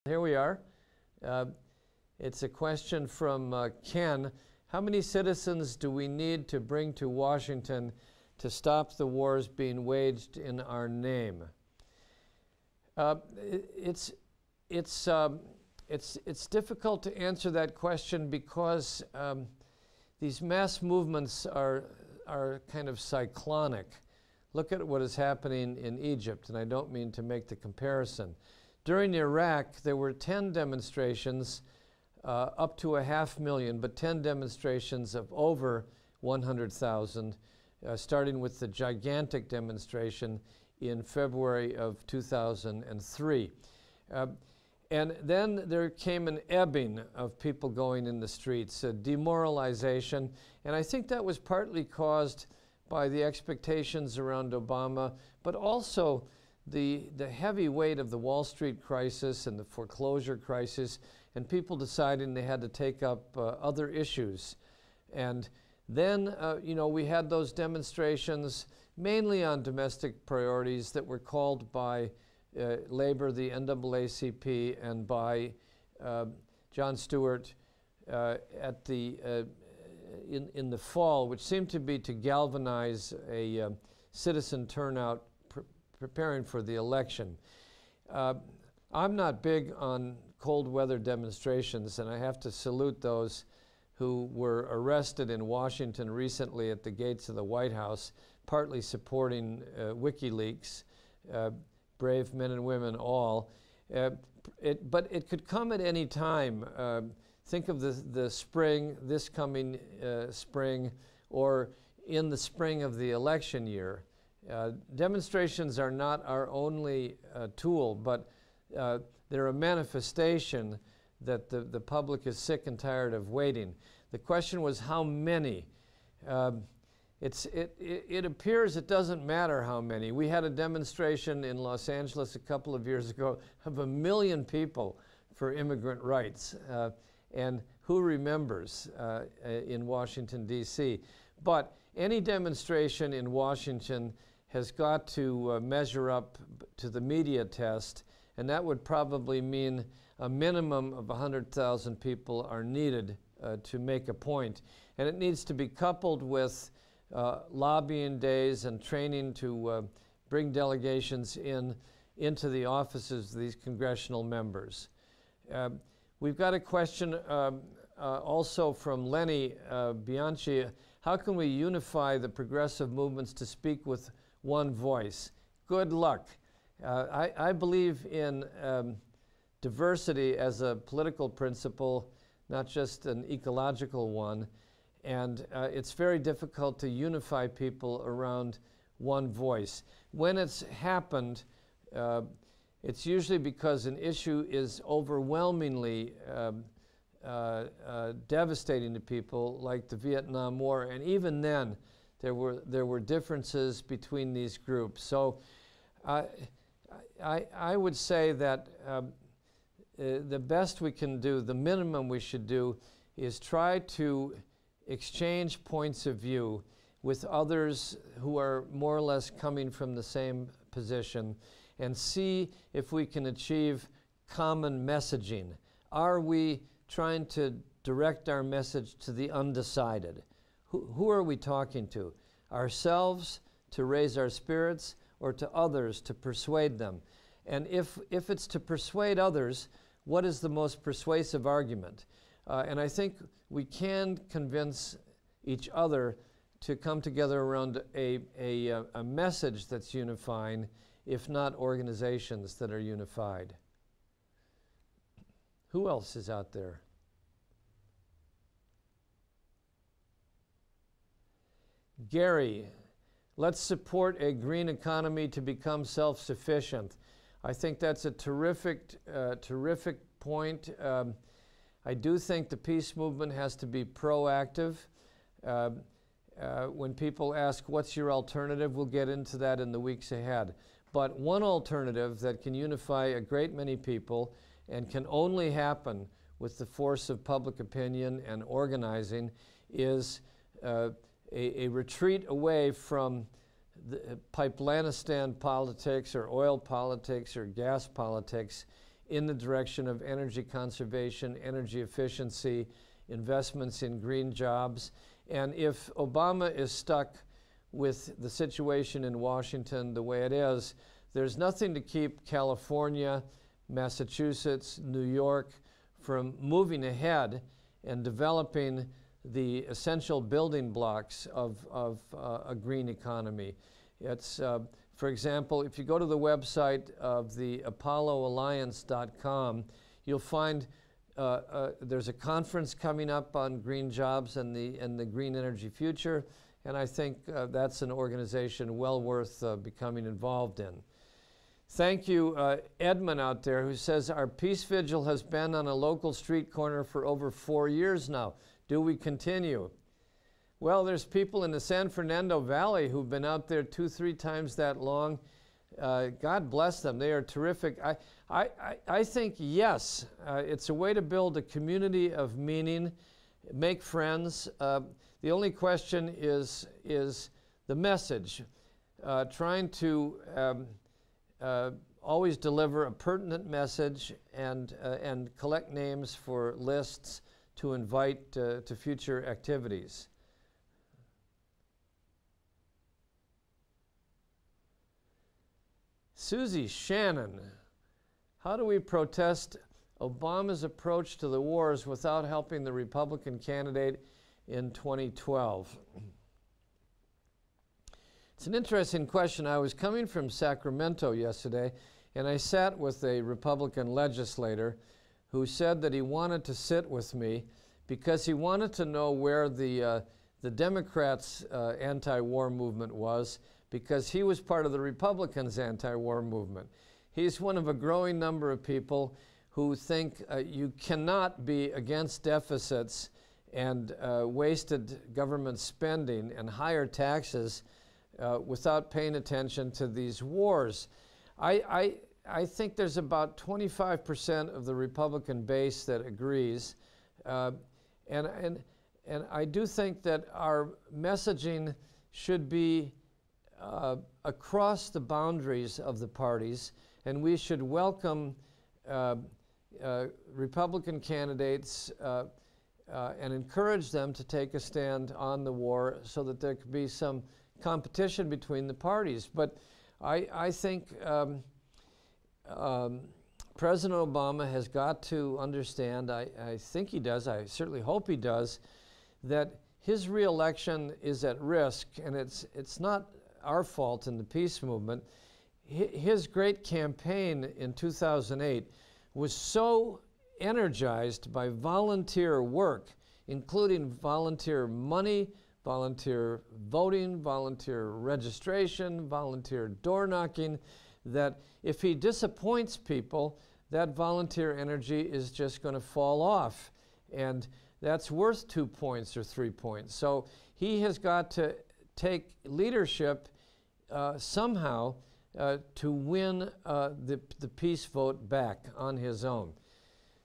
Here we are. It's a question from Ken. How many citizens do we need to bring to Washington to stop the wars being waged in our name? It's difficult to answer that question because these mass movements are kind of cyclonic. Look at what is happening in Egypt, and I don't mean to make the comparison. During Iraq, there were 10 demonstrations, up to 500,000, but 10 demonstrations of over 100,000, starting with the gigantic demonstration in February of 2003. And then there came an ebbing of people going in the streets, a demoralization, and I think that was partly caused by the expectations around Obama, but also the heavy weight of the Wall Street crisis and the foreclosure crisis, and people deciding they had to take up other issues. And then, we had those demonstrations mainly on domestic priorities that were called by labor, the NAACP, and by Jon Stewart at the in the fall, which seemed to be to galvanize a citizen turnout preparing for the election. I'm not big on cold weather demonstrations, and I have to salute those who were arrested in Washington recently at the gates of the White House, partly supporting WikiLeaks. Brave men and women all. But it could come at any time. Think of the spring, this coming spring, or in the spring of the election year. Demonstrations are not our only tool, but they're a manifestation that the public is sick and tired of waiting. The question was how many. It appears it doesn't matter how many. We had a demonstration in Los Angeles a couple of years ago of 1 million people for immigrant rights. And who remembers in Washington, D.C.? But any demonstration in Washington has got to measure up to the media test, and that would probably mean a minimum of 100,000 people are needed to make a point. And it needs to be coupled with lobbying days and training to bring delegations into the offices of these congressional members. We've got a question also from Lenny Bianchi. How can we unify the progressive movements to speak with one voice? Good luck. I believe in diversity as a political principle, not just an ecological one. And it's very difficult to unify people around one voice. When it's happened, it's usually because an issue is overwhelmingly devastating to people, like the Vietnam War. And even then, there were differences between these groups. So I would say that the best we can do, the minimum we should do, is try to exchange points of view with others who are more or less coming from the same position and see if we can achieve common messaging. Are we trying to direct our message to the undecided? Who are we talking to? Ourselves to raise our spirits, or to others to persuade them? And if it's to persuade others, what is the most persuasive argument? And I think we can convince each other to come together around a message that's unifying, if not organizations that are unified. Who else is out there? Gary, let's support a green economy to become self-sufficient. I think that's a terrific point. I do think the peace movement has to be proactive. When people ask, what's your alternative? We'll get into that in the weeks ahead. But one alternative that can unify a great many people and can only happen with the force of public opinion and organizing is a retreat away from the Pipelanistan politics or oil politics or gas politics in the direction of energy conservation, energy efficiency, investments in green jobs. And if Obama is stuck with the situation in Washington the way it is, there's nothing to keep California, Massachusetts, New York from moving ahead and developing the essential building blocks of a green economy. It's, for example, if you go to the website of the ApolloAlliance.com, you'll find there's a conference coming up on green jobs and the green energy future, and I think that's an organization well worth becoming involved in. Thank you, Edmund out there, who says, our peace vigil has been on a local street corner for over 4 years now. Do we continue? Well, there's people in the San Fernando Valley who've been out there 2-3 times that long. God bless them. They are terrific. I think, yes, it's a way to build a community of meaning, make friends. The only question is the message, trying to always deliver a pertinent message and collect names for lists to invite to future activities. Susie Shannon, how do we protest Obama's approach to the wars without helping the Republican candidate in 2012? It's an interesting question. I was coming from Sacramento yesterday, and I sat with a Republican legislator who said that he wanted to sit with me because he wanted to know where the Democrats' anti-war movement was, because he was part of the Republicans' anti-war movement. He's one of a growing number of people who think you cannot be against deficits and wasted government spending and higher taxes without paying attention to these wars. I think there's about 25% of the Republican base that agrees, and I do think that our messaging should be across the boundaries of the parties, and we should welcome Republican candidates and encourage them to take a stand on the war so that there could be some competition between the parties. But I think President Obama has got to understand, I think he does, I certainly hope he does, that his re-election is at risk, and it's not our fault in the peace movement. His great campaign in 2008 was so energized by volunteer work, including volunteer money, volunteer voting, volunteer registration, volunteer door knocking, that if he disappoints people, that volunteer energy is just going to fall off. And that's worth 2 points or 3 points. So he has got to take leadership somehow to win the peace vote back on his own.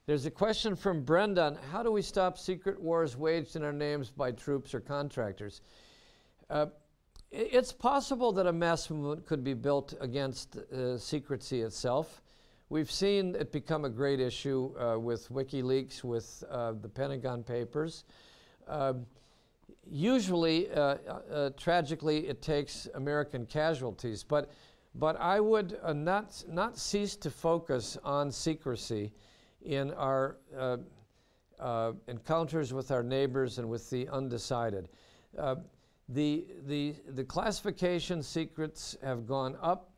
There's a question from Brenda on how do we stop secret wars waged in our names by troops or contractors? It's possible that a mass movement could be built against secrecy itself. We've seen it become a great issue with WikiLeaks, with the Pentagon Papers. Usually, tragically, it takes American casualties, but I would not cease to focus on secrecy in our encounters with our neighbors and with the undecided. The classification secrets have gone up.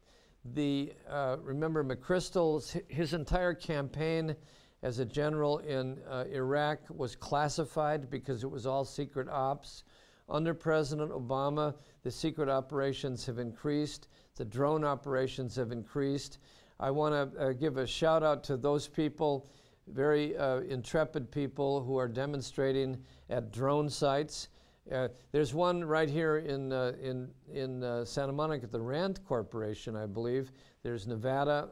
Remember McChrystal, his entire campaign as a general in Iraq was classified because it was all secret ops. Under President Obama, the secret operations have increased. The drone operations have increased. I want to give a shout out to those people, very intrepid people who are demonstrating at drone sites. There's one right here in Santa Monica, the Rand Corporation, I believe. There's Nevada.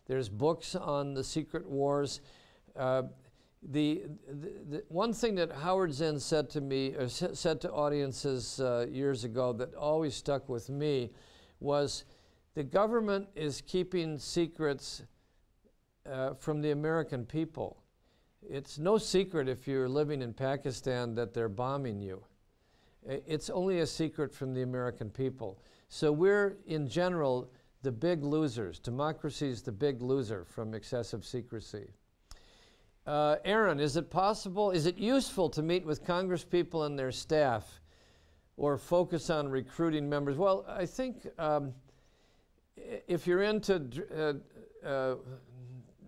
There's books on the secret wars. The one thing that Howard Zinn said to me, or said to audiences years ago that always stuck with me was, the government is keeping secrets from the American people. It's no secret if you're living in Pakistan that they're bombing you. It's only a secret from the American people. So we're, in general, the big losers. Democracy is the big loser from excessive secrecy. Aaron, is it possible, is it useful to meet with congresspeople and their staff or focus on recruiting members? Well, I think if you're into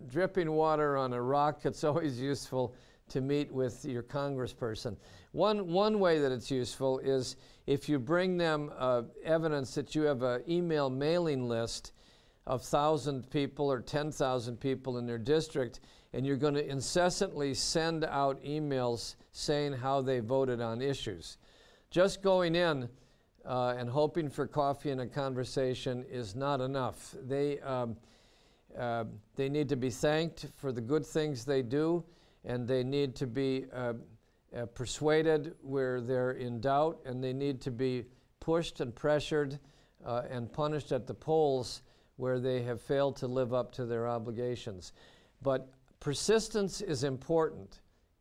dripping water on a rock, it's always useful to meet with your congressperson. One way that it's useful is if you bring them evidence that you have an email mailing list of 1,000 people or 10,000 people in their district, and you're going to incessantly send out emails saying how they voted on issues. Just going in and hoping for coffee and a conversation is not enough. They need to be thanked for the good things they do, and they need to be persuaded where they're in doubt, and they need to be pushed and pressured and punished at the polls where they have failed to live up to their obligations. But persistence is important.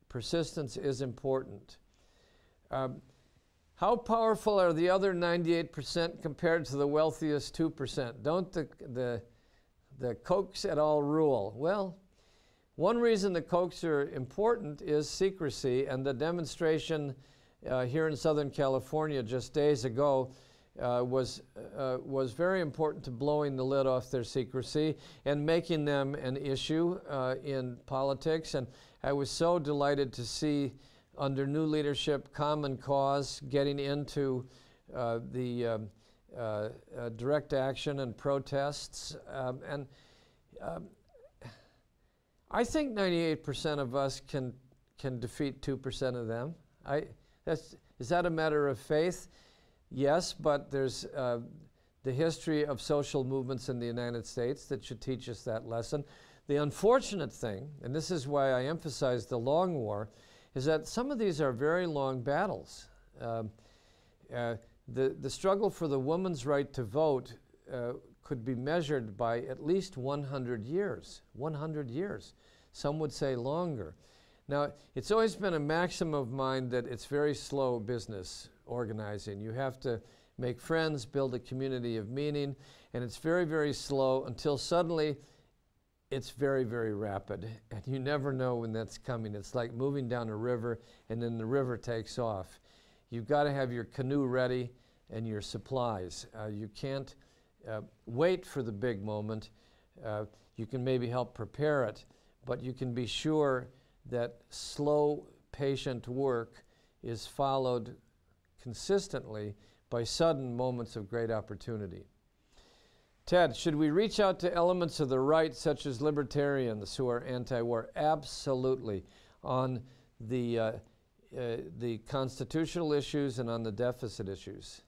Persistence is important. How powerful are the other 98% compared to the wealthiest 2%? Don't the Kochs et al. Rule? Well, one reason the Kochs are important is secrecy, and the demonstration here in Southern California just days ago was very important to blowing the lid off their secrecy and making them an issue in politics. And I was so delighted to see, under new leadership, Common Cause getting into the direct action and protests. I think 98% of us can defeat 2% of them. Is that a matter of faith? Yes, but there's the history of social movements in the United States that should teach us that lesson. The unfortunate thing, and this is why I emphasize the long war, is that some of these are very long battles. The struggle for the woman's right to vote could be measured by at least 100 years. 100 years. Some would say longer. Now, it's always been a maxim of mine that it's very slow business organizing. You have to make friends, build a community of meaning, and it's very, very slow until suddenly it's very, very rapid. And you never know when that's coming. It's like moving down a river and then the river takes off. You've got to have your canoe ready and your supplies. You can't wait for the big moment. You can maybe help prepare it, but you can be sure that slow, patient work is followed consistently by sudden moments of great opportunity. Ted, should we reach out to elements of the right, such as libertarians who are anti-war? Absolutely. On the constitutional issues and on the deficit issues.